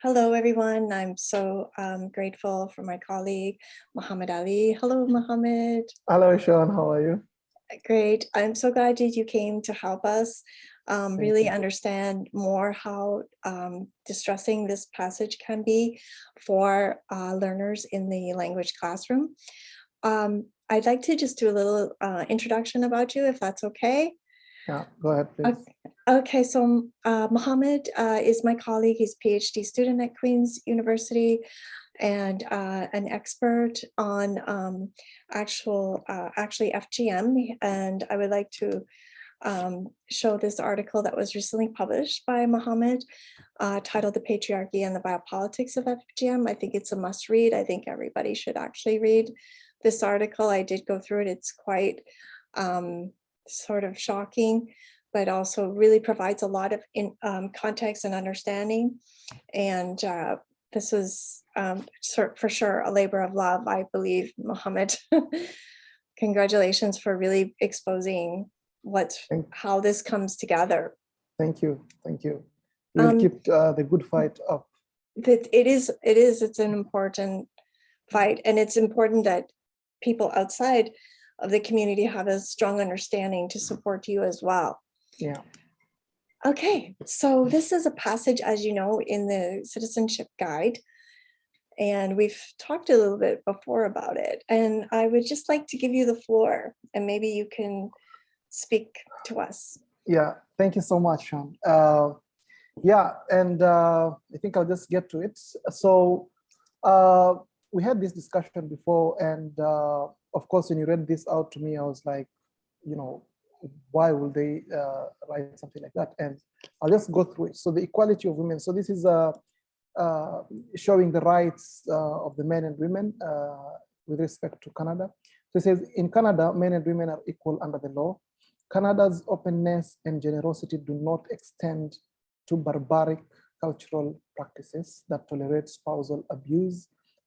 Hello, everyone. I'm so grateful for my colleague, Mohammed Ali. Hello, Mohammed. Hello, Sean. How are you? Great. I'm so glad that you came to help us really you. understand more how distressing this passage can be for learners in the language classroom. I'd like to just do a little introduction about you, if that's okay. Yeah, go ahead, please. Okay, so Mohammed is my colleague. He's a PhD student at Queen's University and an expert on actually FGM. And I would like to show this article that was recently published by Mohammed titled The Patriarchy and the Biopolitics of FGM. I think it's a must read. I think everybody should actually read this article. I did go through it. It's quite sort of shocking, but also really provides a lot of context and understanding. And this was for sure a labor of love, I believe, Mohammed. Congratulations for really exposing how this comes together. Thank you. Thank you. We'll keep the good fight up. It's an important fight, and it's important that people outside of the community have a strong understanding to support you as well. Yeah. Okay, so this is a passage, as you know, in the Citizenship Guide, and we've talked a little bit before about it, and I would just like to give you the floor, and maybe you can speak to us. Yeah, thank you so much, Sean. Yeah, and I think I'll just get to it. So we had this discussion before, and of course, when you read this out to me, I was like, you know, why will they write something like that? And I'll just go through it. So the equality of women. So this is showing the rights of the men and women with respect to Canada. So it says, in Canada, men and women are equal under the law. Canada's openness and generosity do not extend to barbaric cultural practices that tolerate spousal abuse,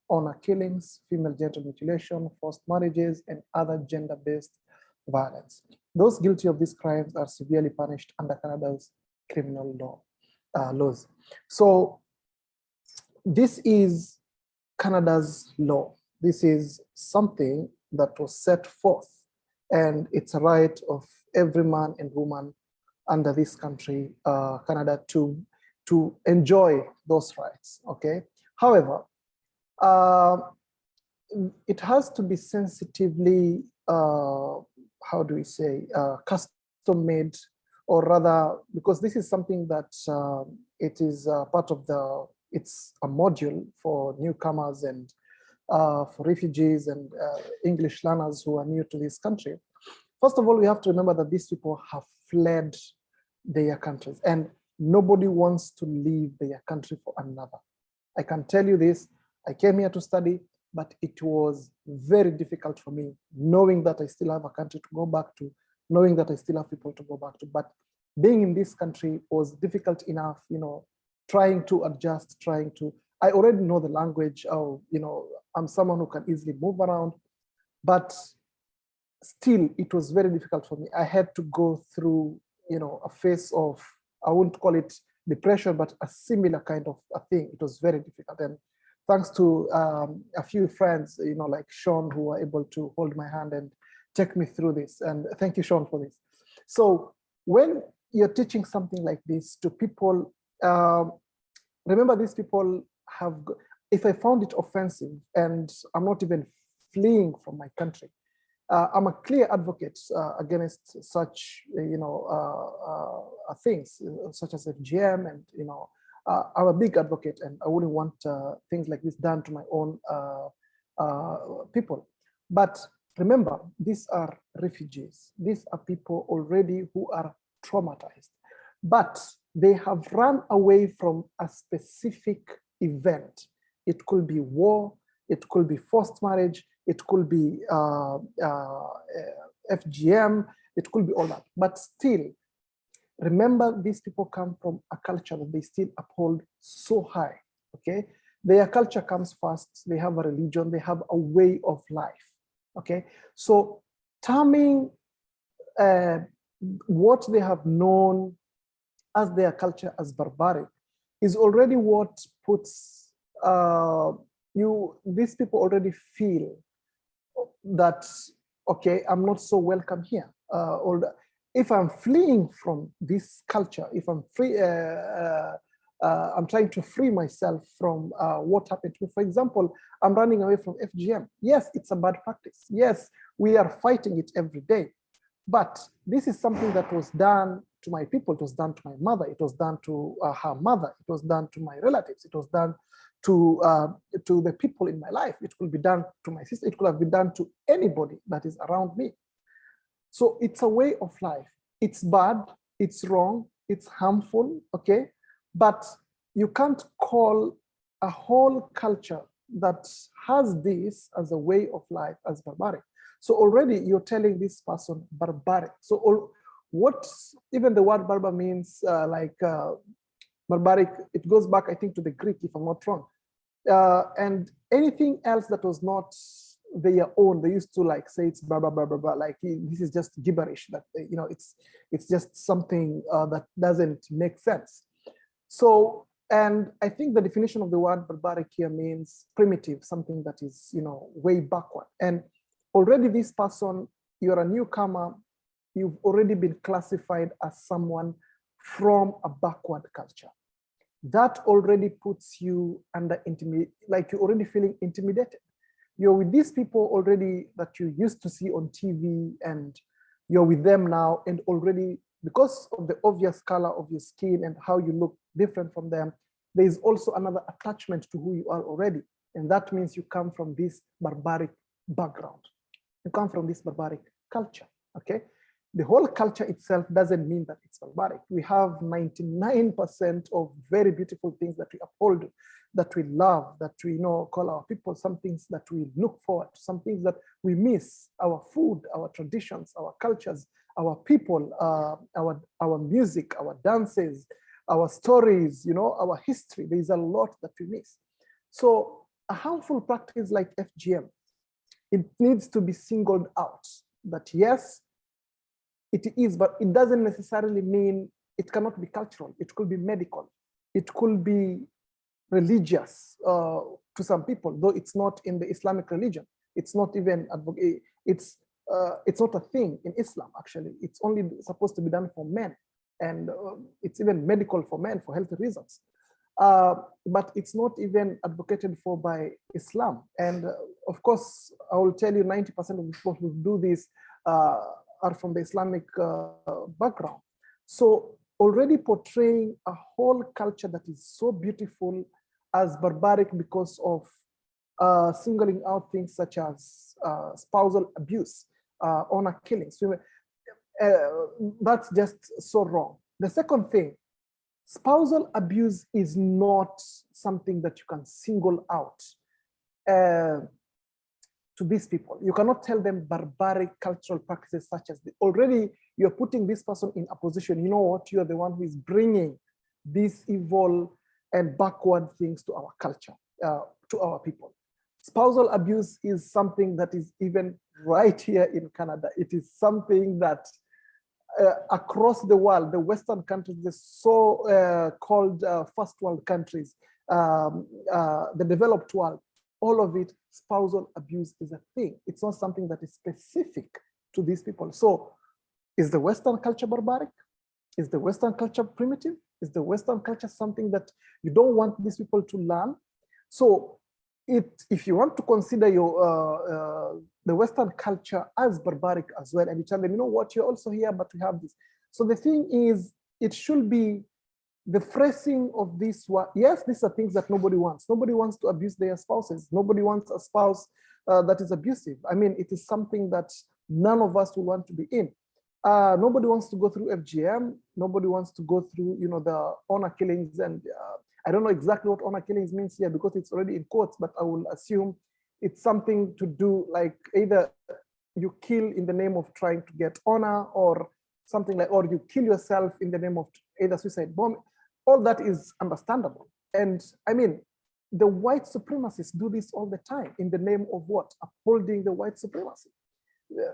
honor killings, female genital mutilation, forced marriages, and other gender-based violence. Those guilty of these crimes are severely punished under Canada's criminal laws. So this is Canada's law. This is something that was set forth, and it's a right of every man and woman under this country, Canada, to enjoy those rights, okay? However, it has to be sensitively, how do we say, custom made, or rather, because this is something that it is part of it's a module for newcomers and for refugees and English learners who are new to this country. First of all, we have to remember that these people have fled their countries, and nobody wants to leave their country for another. I can tell you this, I came here to study, but it was very difficult for me, knowing that I still have a country to go back to, knowing that I still have people to go back to. But being in this country was difficult enough, you know, trying to adjust, I already know the language, you know, I'm someone who can easily move around, but still, it was very difficult for me. I had to go through, you know, a phase of, I wouldn't call it depression, but a similar kind of a thing. It was very difficult. And thanks to a few friends, you know, like Sean, who were able to hold my hand and take me through this. And thank you, Sean, for this. So when you're teaching something like this to people, remember these people have, if I found it offensive and I'm not even fleeing from my country, I'm a clear advocate against such, you know, things such as FGM, and you know, I'm a big advocate, and I wouldn't want things like this done to my own people. But remember, these are refugees. These are people already who are traumatized, but they have run away from a specific event. It could be war, it could be forced marriage, it could be FGM, it could be all that. But still, remember, these people come from a culture that they still uphold so high, okay? Their culture comes first, they have a religion, they have a way of life, okay? So terming what they have known as their culture as barbaric is already what puts these people already feel that, okay, I'm not so welcome here. If I'm fleeing from this culture, if I'm free, I'm trying to free myself from what happened to me. For example, I'm running away from FGM. Yes, it's a bad practice. Yes, we are fighting it every day. But this is something that was done to my people. It was done to my mother. It was done to her mother. It was done to my relatives. It was done to the people in my life. It could be done to my sister. It could have been done to anybody that is around me. So it's a way of life. It's bad. It's wrong. It's harmful. Okay, but you can't call a whole culture that has this as a way of life as barbaric. So already you're telling this person barbaric. So what even the word barbar means, barbaric, it goes back, I think, to the Greek, if I'm not wrong. And anything else that was not their own, they used to like say it's blah, blah, blah, blah, blah. Like this is just gibberish, that, you know, it's just something that doesn't make sense. So, and I think the definition of the word barbaric here means primitive, something that is, you know, way backward. And already this person, you're a newcomer, you've already been classified as someone from a backward culture. That already puts you under like you're already feeling intimidated. You're with these people already that you used to see on TV, and you're with them now, and already, because of the obvious color of your skin and how you look different from them, there is also another attachment to who you are already. And that means you come from this barbaric background. You come from this barbaric culture, okay? The whole culture itself doesn't mean that it's barbaric. We have 99% of very beautiful things that we uphold, that we love, that we know, call our people, some things that we look forward to, some things that we miss, our food, our traditions, our cultures, our people, our music, our dances, our stories, you know, our history. There's a lot that we miss. So a harmful practice like FGM, it needs to be singled out, that yes, it is, but it doesn't necessarily mean it cannot be cultural. It could be medical. It could be religious to some people, though it's not in the Islamic religion. It's not even, it's not a thing in Islam, actually. It's only supposed to be done for men. And it's even medical for men for health reasons. But it's not even advocated for by Islam. And of course, I will tell you 90% of the people who do this are from the Islamic background. So already portraying a whole culture that is so beautiful as barbaric because of singling out things such as spousal abuse, honor killings. That's just so wrong. The second thing, spousal abuse is not something that you can single out to these people. You cannot tell them barbaric cultural practices such as already you're putting this person in a position, you know what, you're the one who is bringing these evil and backward things to our culture, to our people. Spousal abuse is something that is even right here in Canada. It is something that across the world, the Western countries, the so-called first world countries, the developed world, all of it, spousal abuse is a thing. It's not something that is specific to these people. So is the Western culture barbaric? Is the Western culture primitive? Is the Western culture something that you don't want these people to learn? So if you want to consider the Western culture as barbaric as well, and you tell them, you know what, you're also here, but we have this. So the thing is, it should be the phrasing of this. Yes, these are things that nobody wants. Nobody wants to abuse their spouses. Nobody wants a spouse that is abusive. I mean, it is something that none of us will want to be in. Nobody wants to go through FGM. Nobody wants to go through, you know, the honor killings. And I don't know exactly what honor killings means here because it's already in quotes, but I will assume it's something to do like either you kill in the name of trying to get honor or something like, or you kill yourself in the name of either suicide bomb. All that is understandable. And I mean, the white supremacists do this all the time in the name of what? Upholding the white supremacy.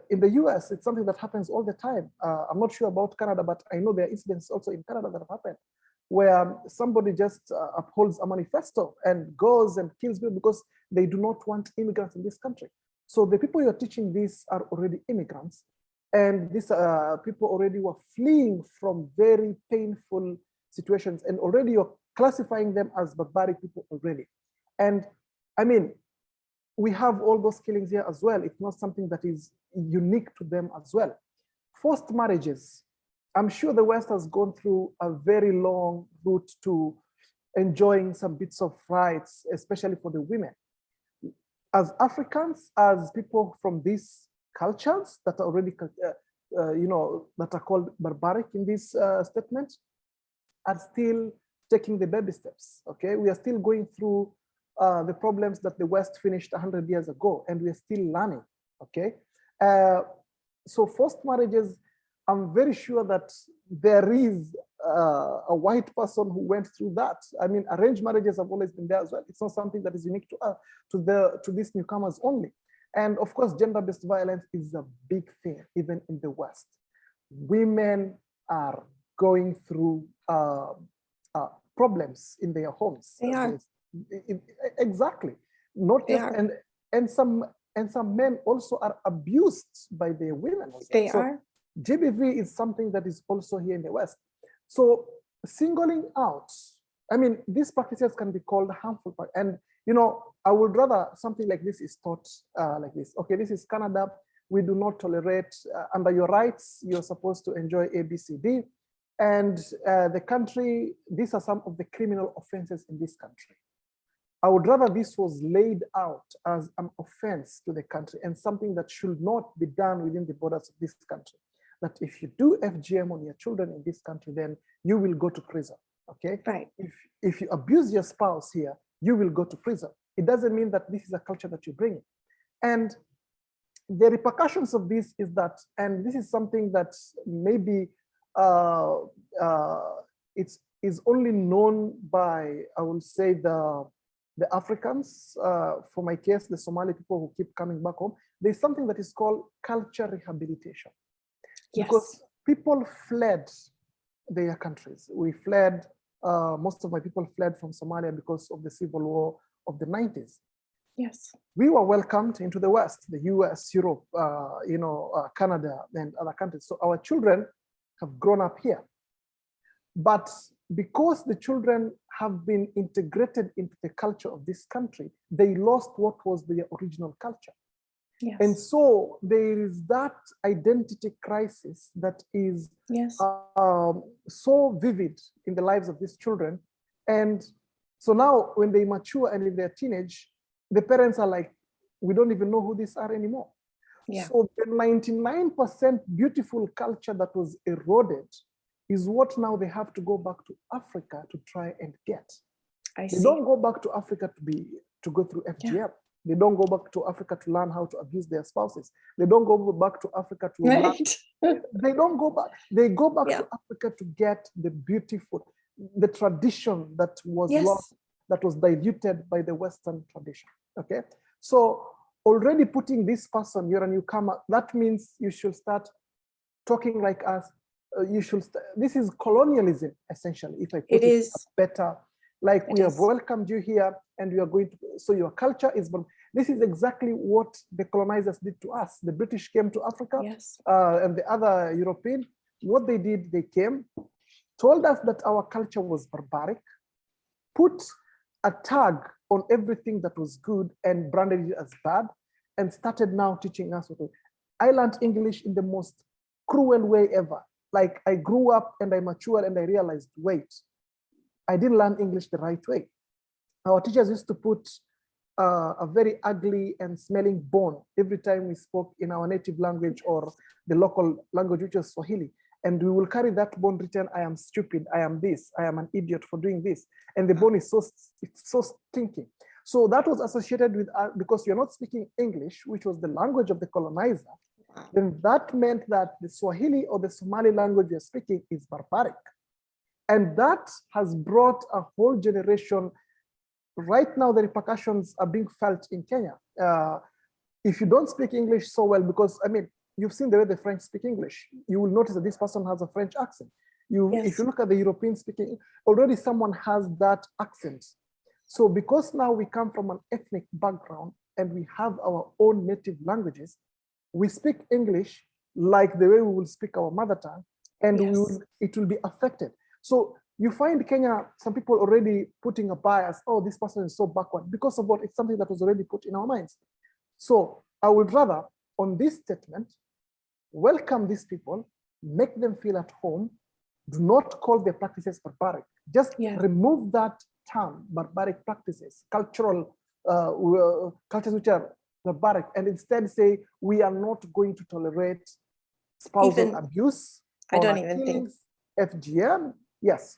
In the US, it's something that happens all the time. I'm not sure about Canada, but I know there are incidents also in Canada that have happened. where somebody just upholds a manifesto and goes and kills people because they do not want immigrants in this country. So the people you're teaching this are already immigrants, and these people already were fleeing from very painful situations, and already you're classifying them as barbaric people already. And I mean, we have all those killings here as well. It's not something that is unique to them as well. Forced marriages. I'm sure the West has gone through a very long route to enjoying some bits of rights, especially for the women. As Africans, as people from these cultures that are already, that are called barbaric in this statement, are still taking the baby steps, okay? We are still going through the problems that the West finished 100 years ago, and we are still learning, okay? So forced marriages, I'm very sure that there is a white person who went through that. I mean, arranged marriages have always been there as well. It's not something that is unique to these newcomers only. And of course, gender-based violence is a big thing, even in the West. Women are going through problems in their homes. They are. Exactly. Not They just are. and some men also are abused by their women. They are. GBV is something that is also here in the West. So singling out, I mean, these practices can be called harmful. And, you know, I would rather something like this is taught like this. Okay, this is Canada. We do not tolerate, under your rights, you're supposed to enjoy A, B, C, D. And the country, these are some of the criminal offenses in this country. I would rather this was laid out as an offense to the country and something that should not be done within the borders of this country. That if you do FGM on your children in this country, then you will go to prison, okay? Right. If you abuse your spouse here, you will go to prison. It doesn't mean that this is a culture that you bring. And the repercussions of this is that, and this is something that maybe it is only known by, I will say, the Africans, for my case, the Somali people who keep coming back home. There's something that is called culture rehabilitation. Yes. Because people fled their countries. We fled, most of my people fled from Somalia because of the civil war of the 90s. Yes. We were welcomed into the West, the US, Europe, Canada, and other countries. So our children have grown up here. But because the children have been integrated into the culture of this country, they lost what was their original culture. Yes. And so there is that identity crisis that is so vivid in the lives of these children. And so now when they mature and in their teenage, the parents are like, we don't even know who these are anymore. Yeah. So the 99% beautiful culture that was eroded is what now they have to go back to Africa to try and get. They don't go back to Africa to go through FGM. Yeah. They don't go back to Africa to learn how to abuse their spouses. They don't go back to Africa to learn. They don't go back. They go back to Africa to get the beautiful, the tradition that was lost, that was diluted by the Western tradition. Okay. So already putting this person, you're a newcomer, that means you should start talking like us. This is colonialism, essentially, if I put it better. Like we have welcomed you here and we are going to, so your culture is, this is exactly what the colonizers did to us. The British came to Africa and the other European, what they did, they came, told us that our culture was barbaric, put a tag on everything that was good and branded it as bad, and started now teaching us. I learned English in the most cruel way ever. Like I grew up and I matured and I realized, wait, I didn't learn English the right way. Our teachers used to put a very ugly and smelling bone every time we spoke in our native language or the local language, which is Swahili. And we will carry that bone written, I am stupid, I am this, I am an idiot for doing this. And the bone is so stinking. So that was associated with, because you're not speaking English, which was the language of the colonizer, then that meant that the Swahili or the Somali language you're speaking is barbaric. And that has brought a whole generation. Right now, the repercussions are being felt in Kenya. If you don't speak English so well, because I mean, you've seen the way the French speak English, you will notice that this person has a French accent. If you look at the European speaking, already someone has that accent. So because now we come from an ethnic background and we have our own native languages, we speak English like the way we will speak our mother tongue, and it will be affected. So you find Kenya, some people already putting a bias, oh, this person is so backward, because of what? It's something that was already put in our minds. So I would rather, on this statement, welcome these people, make them feel at home, do not call their practices barbaric. Just remove that term, barbaric practices, cultural cultures which are barbaric, and instead say, we are not going to tolerate spousal abuse, I don't even think FGM. Yes.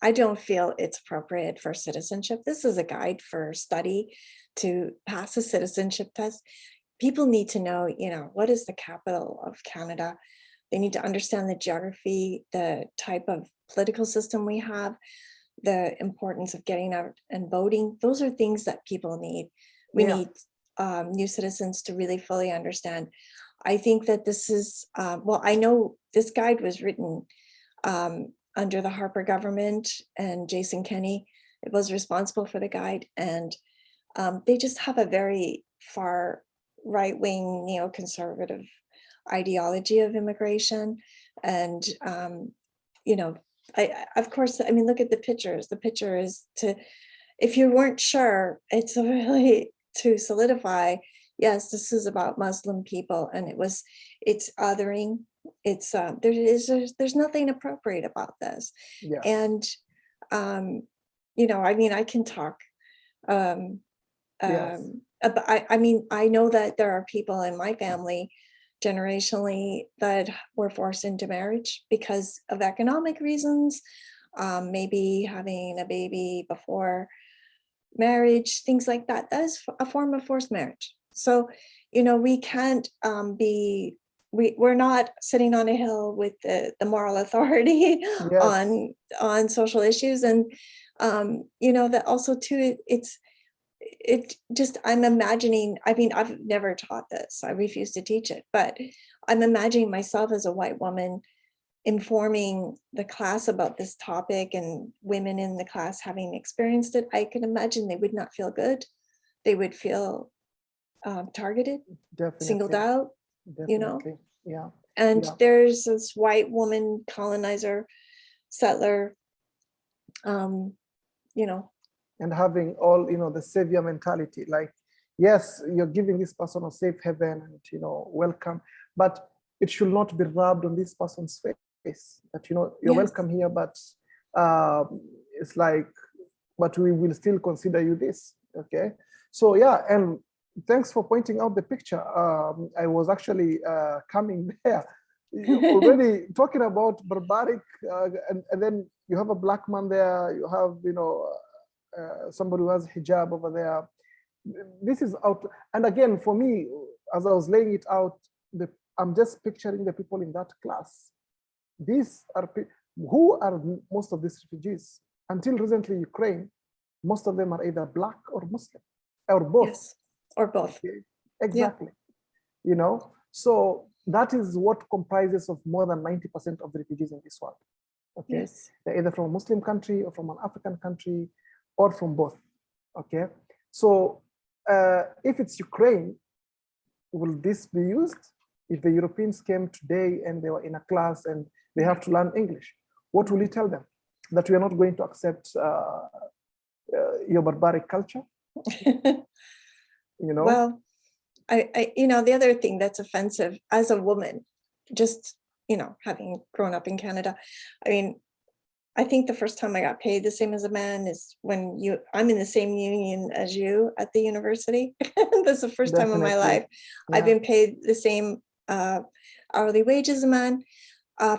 I don't feel it's appropriate for citizenship. This is a guide for study to pass a citizenship test. People need to know, what is the capital of Canada? They need to understand the geography, the type of political system we have, the importance of getting out and voting. Those are things that people need. We need new citizens to really fully understand. I think that this is, well, I know this guide was written under the Harper government, and Jason Kenney was responsible for the guide. And they just have a very far right-wing neoconservative ideology of immigration. And, of course, I mean, look at the pictures. The picture is if you weren't sure, it's really to solidify, yes, this is about Muslim people, and it's othering. It's there's nothing appropriate about this. Yes. And I mean, I can talk I mean, I know that there are people in my family generationally that were forced into marriage because of economic reasons, maybe having a baby before marriage, things like that. That is a form of forced marriage. So, we can't we're not sitting on a hill with the moral authority on social issues. And, that also too, I'm imagining, I mean, I've never taught this, I refuse to teach it, but I'm imagining myself as a white woman informing the class about this topic, and women in the class having experienced it. I can imagine they would not feel good. They would feel targeted, singled out, Yeah. And there's this white woman colonizer, settler, and having all, the savior mentality, like, yes, you're giving this person a safe haven and, welcome, but it should not be rubbed on this person's face that, you're welcome here, but it's like, but we will still consider you this. Okay. So, and thanks for pointing out the picture. I was actually coming there. Already talking about barbaric, and then you have a black man there, you have, somebody who has hijab over there. This is out. And again, for me, as I was laying it out, I'm just picturing the people in that class. These are who are most of these refugees. Until recently, Ukraine, most of them are either black or Muslim, or both. Yes, or both. Okay. Exactly. So that is what comprises of more than 90% of the refugees in this world. Okay. Yes. They're either from a Muslim country or from an African country, or from both. Okay. So if it's Ukraine, will this be used? If the Europeans came today and they were in a class and they have to learn English, what will you tell them? That we are not going to accept your barbaric culture? Well, I the other thing that's offensive as a woman, just, having grown up in Canada, I mean, I think the first time I got paid the same as a man is when I'm in the same union as you at the university. That's the first time in my life I've been paid the same hourly wage as a man.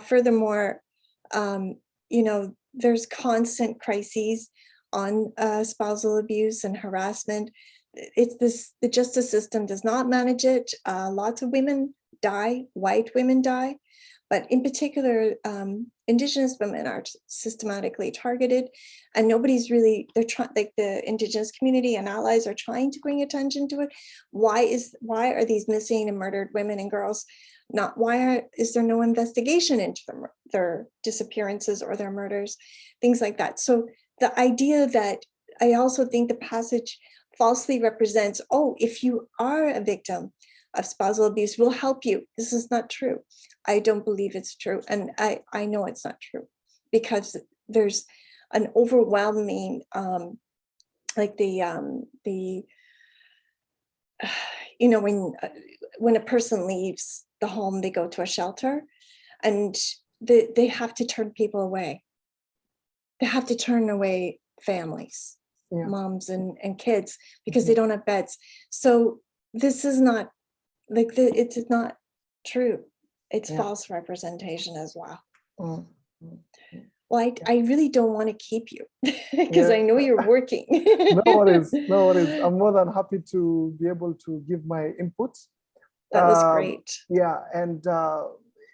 Furthermore, there's constant crises on spousal abuse and harassment. The justice system does not manage it. Lots of women die, white women die. But in particular, Indigenous women are systematically targeted, and nobody's really, they're trying, like the Indigenous community and allies are trying to bring attention to it. Why are these missing and murdered women and girls not, is there no investigation into their disappearances or their murders, things like that. So the idea that, I also think the passage falsely represents, oh, if you are a victim of spousal abuse, we'll help you. This is not true. I don't believe it's true. And I know it's not true, because there's an overwhelming, like you know, when a person leaves the home, they go to a shelter, and they have to turn people away. They have to turn away families, moms and kids, because they don't have beds. So this is not like it's not true. It's false representation as well. Well, I really don't want to keep you because I know you're working. No worries, no worries. I'm more than happy to be able to give my input. That was great. Yeah, and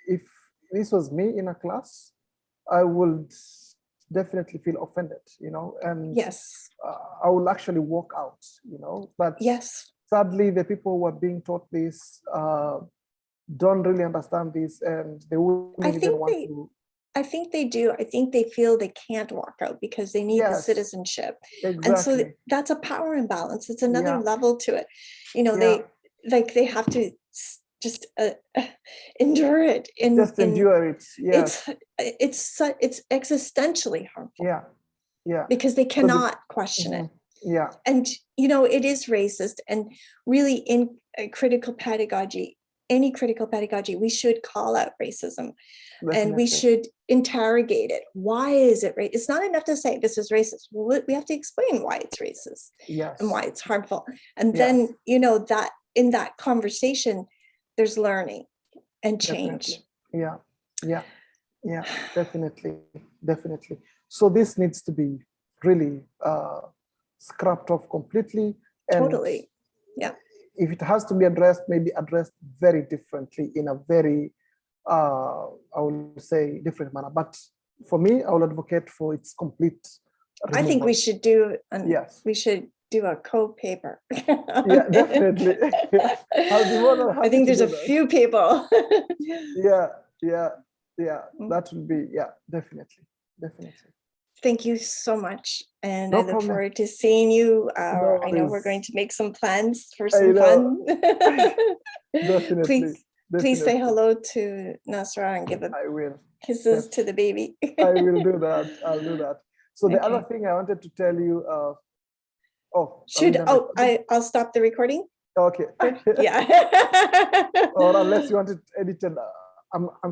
if this was me in a class, I would definitely feel offended, you know, and yes, I will actually walk out, you know. But yes, sadly, the people who are being taught this don't really understand this, and they wouldn't even want to. I think they do. I think they feel they can't walk out because they need the citizenship. Exactly. And so that's a power imbalance. It's another level to it. You know, they have to just endure it. Endure it. Yes. It's existentially harmful. Yeah. Because they cannot question it. Yeah. And, you know, it is racist. And really in critical pedagogy, any critical pedagogy, we should call out racism. Definitely. And we should interrogate it. Why is it racist? It's not enough to say this is racist. Well, we have to explain why it's racist and why it's harmful. And then, you know, that in that conversation, there's learning and change. Definitely. Yeah, definitely. So this needs to be really scrapped off completely. And totally. Yeah. If it has to be addressed, maybe addressed very differently in a very, I will say, different manner. But for me, I will advocate for its complete removal. I think we should do, we should do a co-paper. Yeah, definitely. I'll be more than happy. I think there's a few people. Yeah, that would be, definitely. Thank you so much. And I look forward to seeing you. I know we're going to make some plans for some fun. Definitely. Please say hello to Nasra and give kisses to the baby. I will do that. I'll do that. So the other thing I wanted to tell you, I'll stop the recording. Okay. Yeah. Or unless you want it edited, I'm